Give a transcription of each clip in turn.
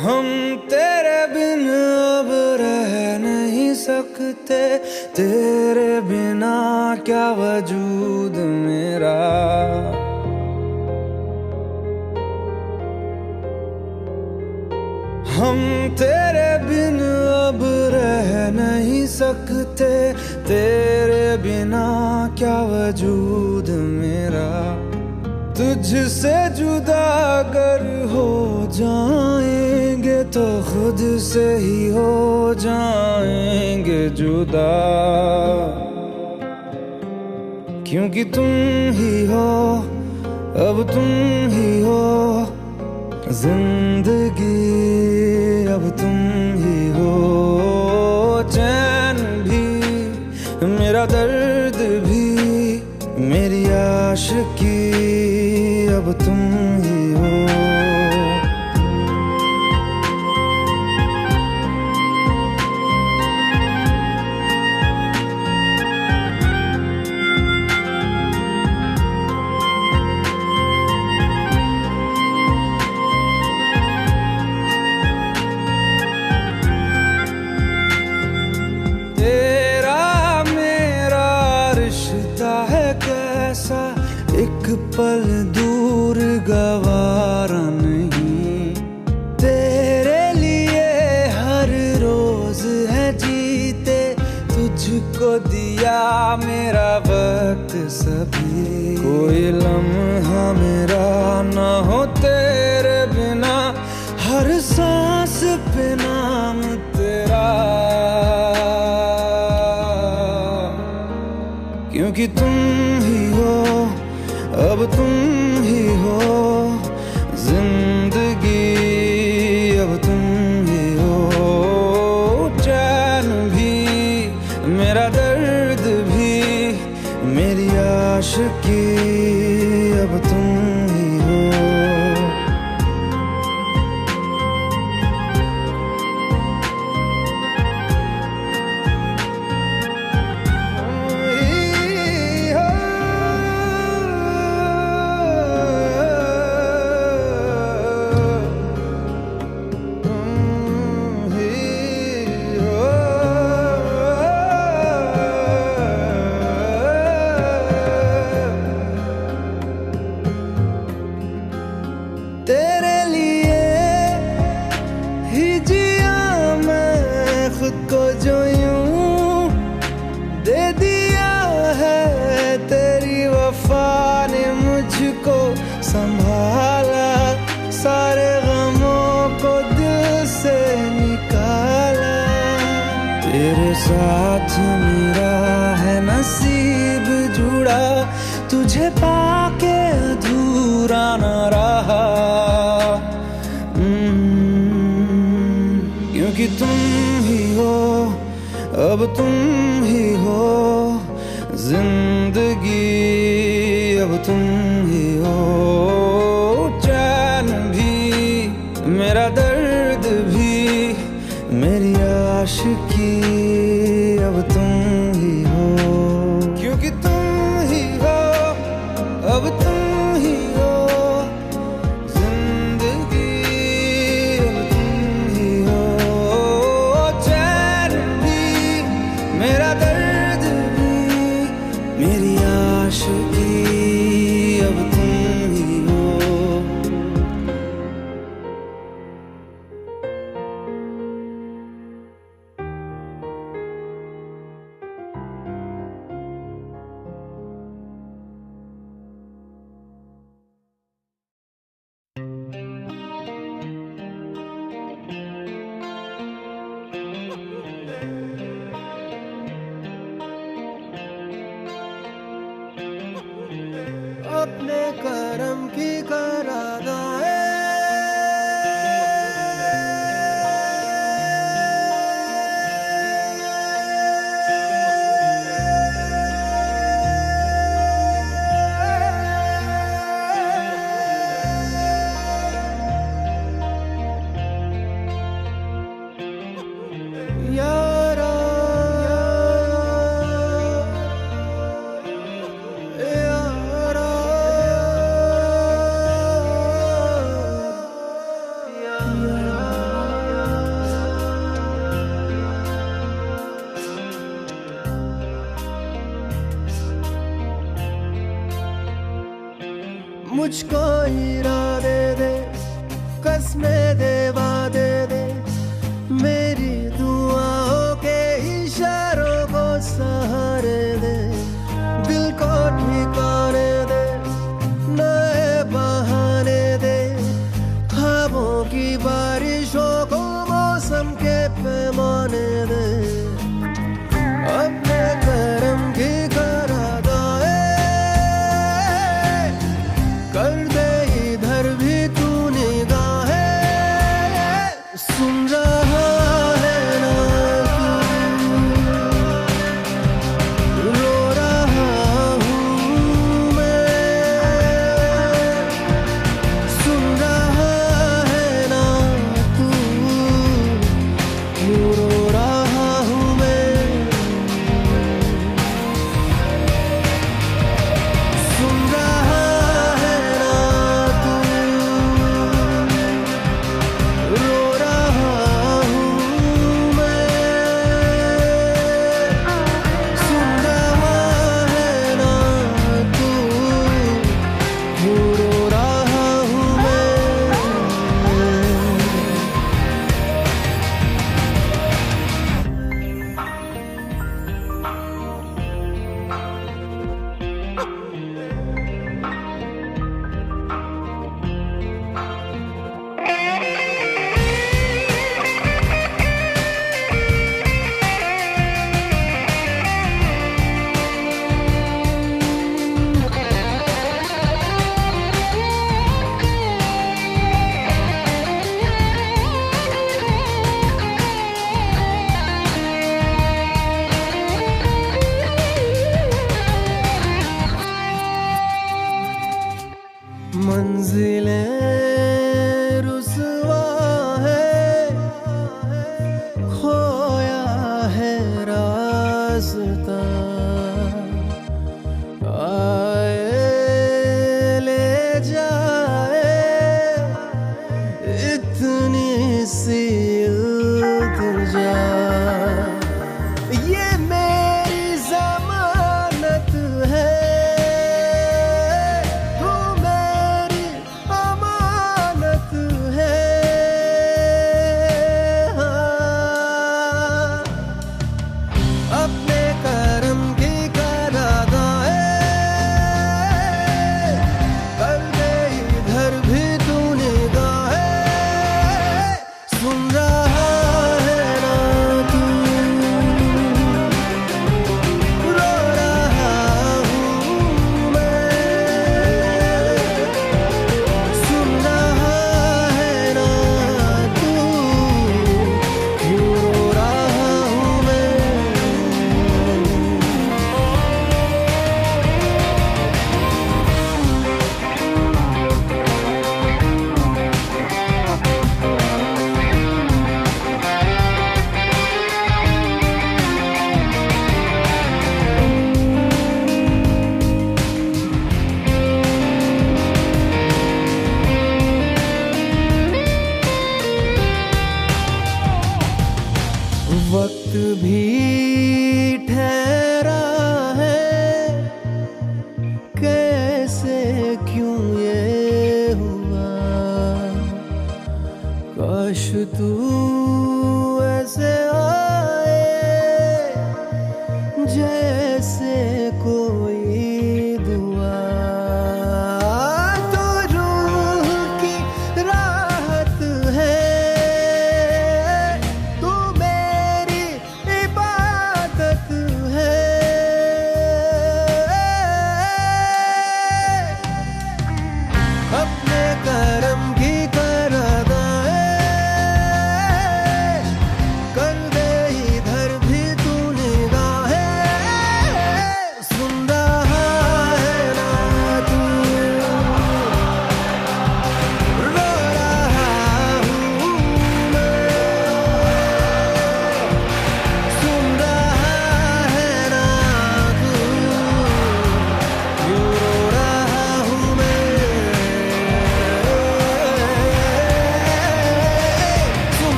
हम तेरे बिन अब रह नहीं सकते, तेरे बिना क्या वजूद मेरा। हम तेरे बिन अब रह नहीं सकते, तेरे बिना क्या वजूद मेरा। तुझसे जुदा अगर हो जाएंगे तो खुद से ही हो जाएंगे जुदा, क्योंकि तुम ही हो, अब तुम ही हो जिंदगी, अब तुम ही हो। चैन भी मेरा दर्द भी मेरी आशिकी, अब तुम ही हो। तेरा मेरा रिश्ता है कैसा, एक पल दूर गवारा नहीं। तेरे लिए हर रोज है जीते, तुझको दिया मेरा वक्त सभी। कोई लम्हा मेरा ना हो तेरे बिना, हर सांस पे नाम तेरा, क्योंकि तुम ही हो, अब तुम ही हो जिंदगी, अब तुम ही हो। चैन भी मेरा दर्द भी मेरी आशिकी, अब तुम ही हो। तेरे लिए ही जिया मैं खुद को, जो यूं दे दिया है तेरी वफा ने मुझको संभाला। सारे गमों को दिल से निकाला, तेरे साथ मेरा है नसीब जुड़ा, तुझे पाके अधूरा न रहा। क्योंकि तुम ही हो, अब तुम ही हो जिंदगी, अब तुम ही हो। चैन भी मेरा दर्द भी मेरी आशिकी, अब तुम ही हो। क्योंकि तुम ही हो, अब तुम ही हो जिंदगी, अब तुम ही हो। चैन भी मेरा दर्द भी मेरी आशिकी, अब तुम ही हो। अपने करम की करादाए, यारा यारा मुझको इरादे दे, कसमें दे, वादे दे, मेरी दुआओं के इशारों को सहारे दे, दिल को ठिकाने दे, नए बहाने दे, ख्वाबों की बारिशों को मौसम के पैमाने दे, अपने करम की करादाए कर दे, इधर भी तू निगाहे, सुन रहा है ना तू, रो रहा हूँ मैं, सुन रहा है ना तू, क्यों रो रहा हूँ मैं, सुन रहा है ना तू, रो रहा हूँ मैं, सुन रहा है ना तू, क्यों रो रहा हूँ मैं। मंजिलें रुसवा है, खोया है रास्ता, आए ले जाए इतनी सी इल्तिजा, ये मेरी जमानत है, तू मेरी अमानत है, हाँ। अपने करम की करादाए कर दे,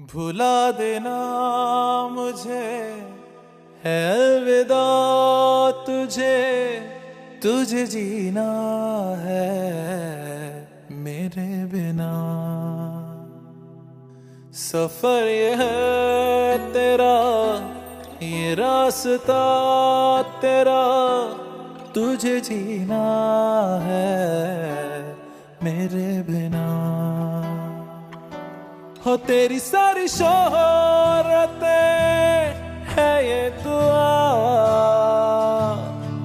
भुला देना मुझे है अलविदा तुझे, तुझे जीना है मेरे बिना। सफर ये है तेरा, ये रास्ता तेरा, तुझे जीना है मेरे बिना। हो तेरी सारी शोहरतें है ये दुआ,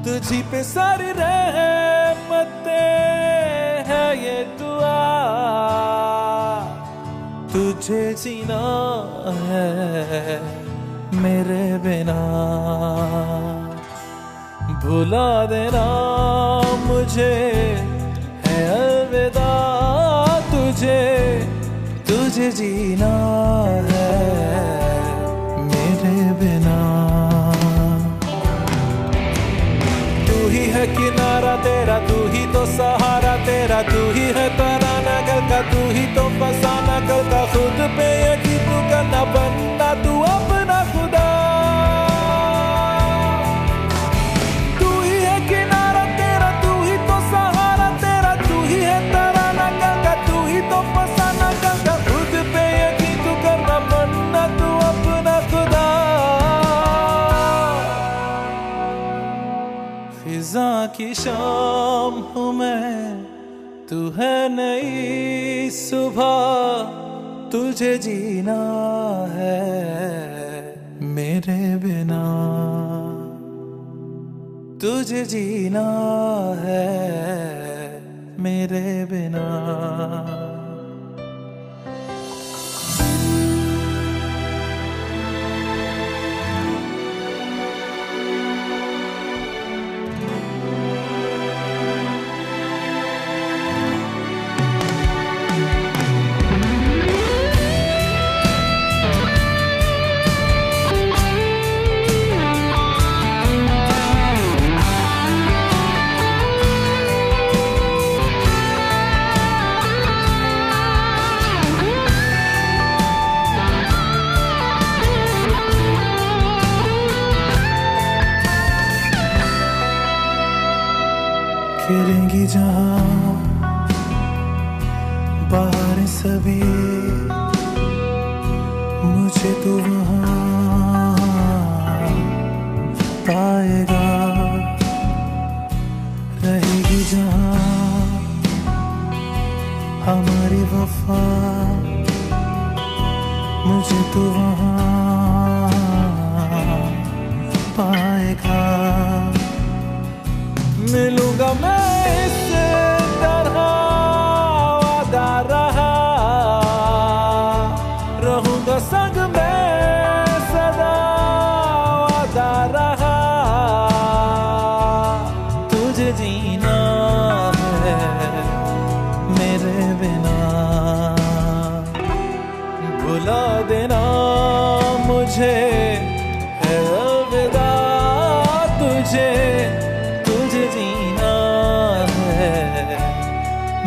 तुझी पे सारी रहमतें है ये दुआ, तुझे जीना है मेरे बिना। भुला देना मुझे है अलविदा तुझे, तुझे जीना है मेरे बिना। तू ही है किनारा तेरा, तू ही तो सहारा तेरा, तू ही है तराना गल का, तू ही तो फसाना गल का। खुद पे यकीन तू करना, बनना तू अपना खुदा। तू ही है किनारा तेरा, तू ही तो सहारा तेरा, तू ही है तराना गल का, तू ही तो फसाना गल का। खुद पे यकीन तू करना, बनना तू अपना खुदा। फिजा की शाम हूँ मैं, तू है नई सुबह, तुझे जीना है मेरे बिना, तुझे जीना है मेरे बिना। खिलेंगी जहाँ बाहर सभी, मुझे तो वहाँ पाएगा। रहेगी जहाँ हमारी वफा, मुझे तो वहाँ पाएगा। मिलूंगा मैं इस तरह वादा रहा, रहूंगा संग में सदा वादा रहा। तुझे जीना है मेरे बिना। भुला देना मुझे है अलविदा तुझे, तुझे जीना है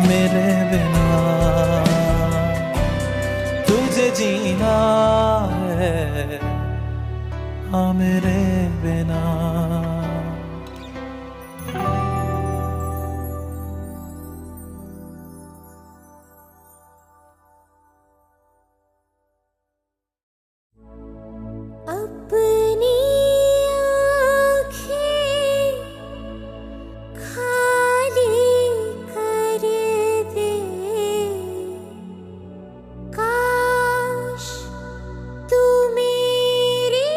मेरे बिना, तुझे जीना है हाँ मेरे बिना। अपनी आँखें खाली कर दे, काश तू मेरी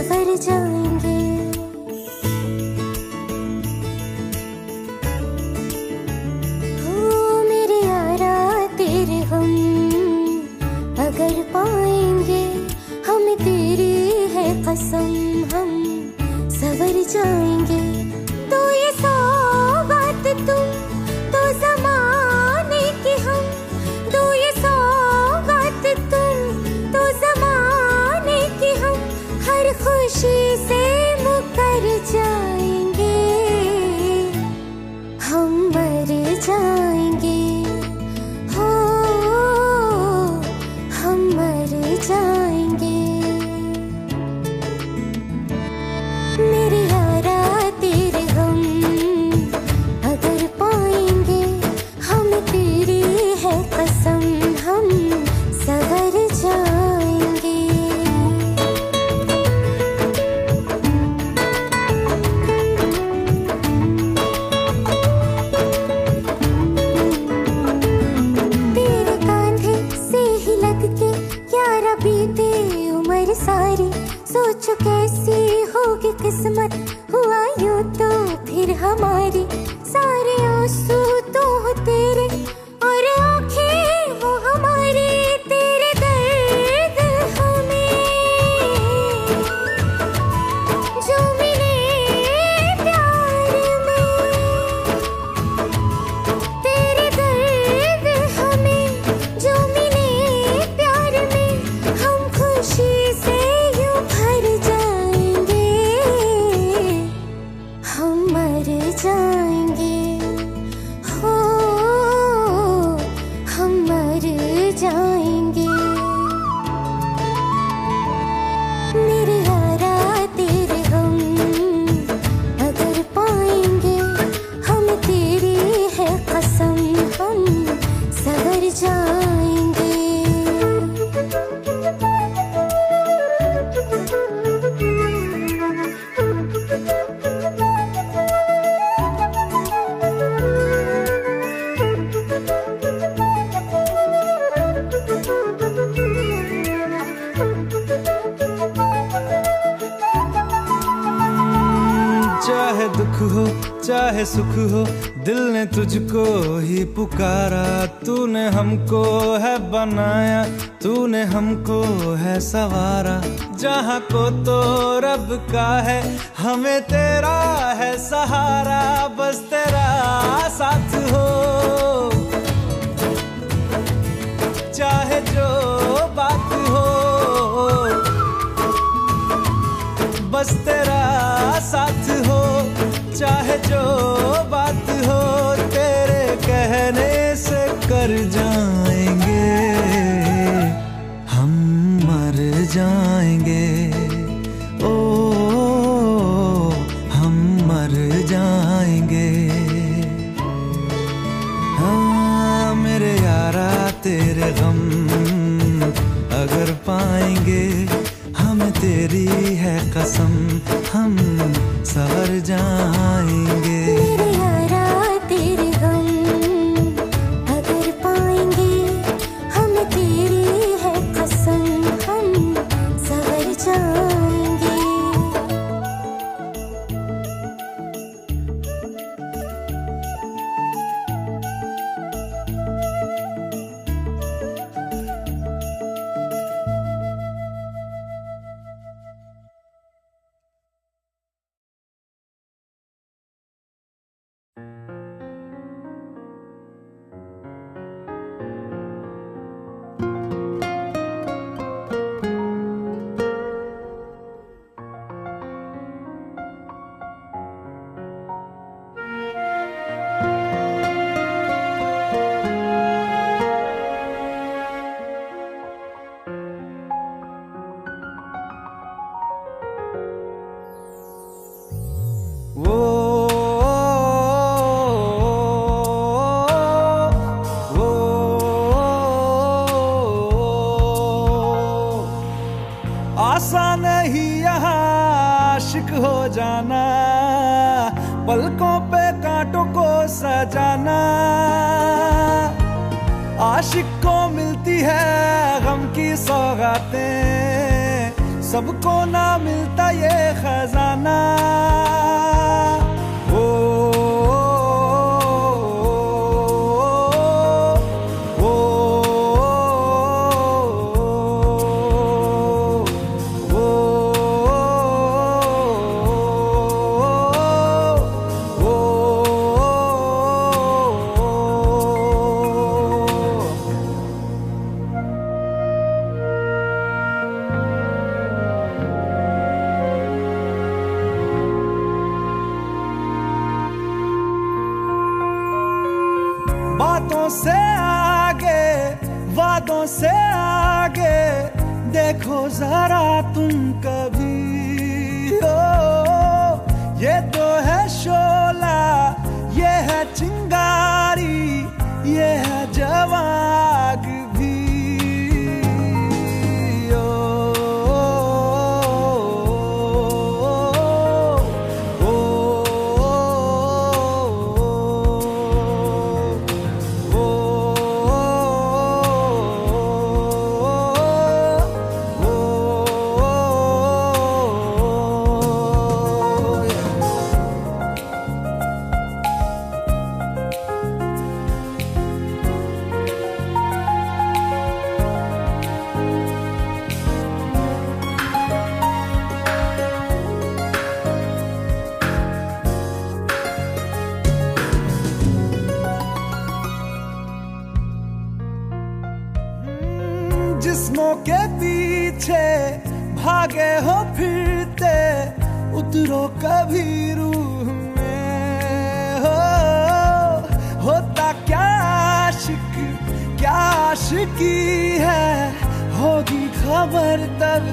सवर जाएंगे। हो मेरे यारा तेरे हम अगर पाएंगे, हमें तेरी है कसम हम सवर जाएंगे। तो ये सौगात तुम तो ज़माने की हम, तो ये सौगात तुम तो ज़माने की हम, हर खुशी से मुकर जाएंगे, हम मर जाएंगे। हो हम मर जाएंगे। मेरे यारा तेरे हम अगर पाएंगे, हम तेरी है कसम हम सवर जाएंगे। तेरे कांधे से ही लग के यारा बीते उम्र सारी, सोचो कैसी होगी किस्मत, हुआ यूं तो फिर हमारी। सारे आंसू तो हो तेरे और आंखें हो हमारी, तेरे दर्द हमें जो मिले प्यार में, तेरे दर्द हमें जो मिले प्यार में, हम खुशी से यूं भर जाएंगे, हम मर जाएंगे। हो हम मर जाएंगे। मेरे यारा तेरे हम अगर पाएंगे, हम तेरी है कसम हम सवर जाएंगे। चाहे दुख हो चाहे सुख हो, दिल ने तुझको ही पुकारा। तूने हमको है बनाया, तूने हमको है सवारा। जहाँ को तो रब का है, हमें तेरा है सहारा। बस तेरा साथ हो, चाहे जो बात हो, बस तेरा साथ हो, चाहे जो बात हो। तेरे कहने से कर जाएंगे, हम मर जाएंगे। ओ हम मर जाएंगे। हाँ मेरे यारा तेरे गम अगर पाएंगे, हमें तेरी है कसम हम सवर जाएंगे। मेरे यारा तेरे हम अगर पाएंगे, हमें तेरी है कसम हम सवर जाएंगे। आसान नहीं यहाँ आशिक हो जाना, पलकों पे कांटों को सजाना। आशिक को मिलती है गम की सौगातें, सबको ना मिलता ये खजाना। ओ, ओ, ओ, बातों से आगे, वादों से आगे, देखो जरा तुम कभी। ओ, ये तो है शोला, ये है चिंगारी, ये है जवाग भी। जिस्मों के पीछे भागे हो फिरते, उतरो कभी रूह में। होता क्या आशिक, क्या आशिकी है, होगी खबर तब